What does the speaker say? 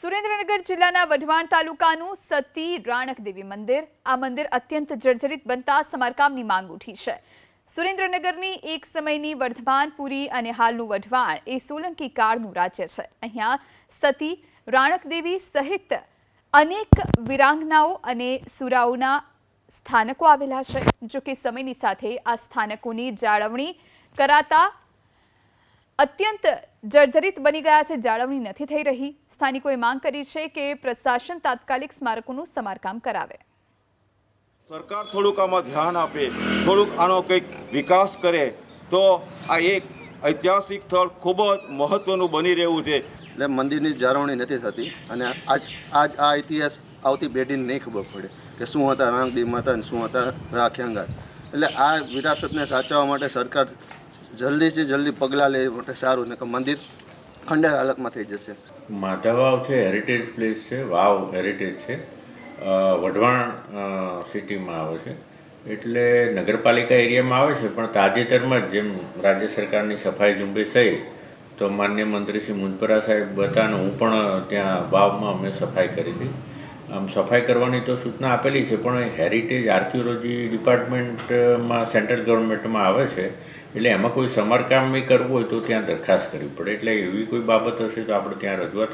સુરેન્દ્રનગર જિલ્લાના વઢવાણ તાલુકાનું સતી રાણકદેવી મંદિર આ મંદિર અત્યંત જર્જરિત બનતા સમારકામની માંગ ઉઠી છે। સુરેન્દ્રનગરની એક સમયની વર્ધમાનપુરી અને હાલનું વઢવાણ એ સોલંકી કાળનું રાજ્ય છે। અહીંયા સતી રાણકદેવી સહિત અનેક વીરાંગનાઓ અને સુરાઓના સ્થાનકો આવેલા છે। જો કે સમયની સાથે આ સ્થાનકોની જાળવણી કરાતા અત્યંત જર્જરિત બની ગયા છે, જાળવણી નથી થઈ રહી। સ્થાનિકોએ માંગ કરી છે કે પ્રશાસન તાત્કાલિક સ્મારકોનું સમારકામ કરાવે। સરકાર થોડુંક આમાં ધ્યાન આપે, થોડુંક આનો કંઈક વિકાસ કરે તો આ એક ઐતિહાસિક સ્થળ ખૂબ જ મહત્વનું બની રહ્યું છે। એટલે મંદિરની જાળવણી નથી થતી અને આજ આ ઇતિહાસ આવતી પેઢીને નહીં ખબર પડે કે શું હતા રાણકદેવી માતા અને શું હતા રાખ્યાંગા। એટલે આ વિરાસતને સાચવવા માટે સરકાર જલ્દીથી જલ્દી પગલાં લે માટે સારું ને કે મંદિર ખંડેર હાલતમાં થઈ જશે। માધવવાવ છે હેરિટેજ પ્લેસ છે, વાવ હેરિટેજ છે, વઢવાણ સિટીમાં આવે છે, એટલે નગરપાલિકા એરિયામાં આવે છે। પણ તાજેતરમાં જ જેમ રાજ્ય સરકારની સફાઈ ઝુંબેશ થઈ તો માન્ય મંત્રી શ્રી મુંજપરા સાહેબ હતા અને હું પણ ત્યાં વાવમાં અમે સફાઈ કરી હતી। આમ સફાઈ કરવાની તો સૂચના આપેલી છે, પણ હેરિટેજ આર્કિયોલોજી ડિપાર્ટમેન્ટમાં સેન્ટ્રલ ગવર્મેન્ટમાં આવે છે, એટલે એમાં કોઈ સમારકામ કરવું હોય તો ત્યાં દરખાસ્ત કરવી પડે। એટલે એવી કોઈ બાબત હશે તો આપણે ત્યાં રજૂઆત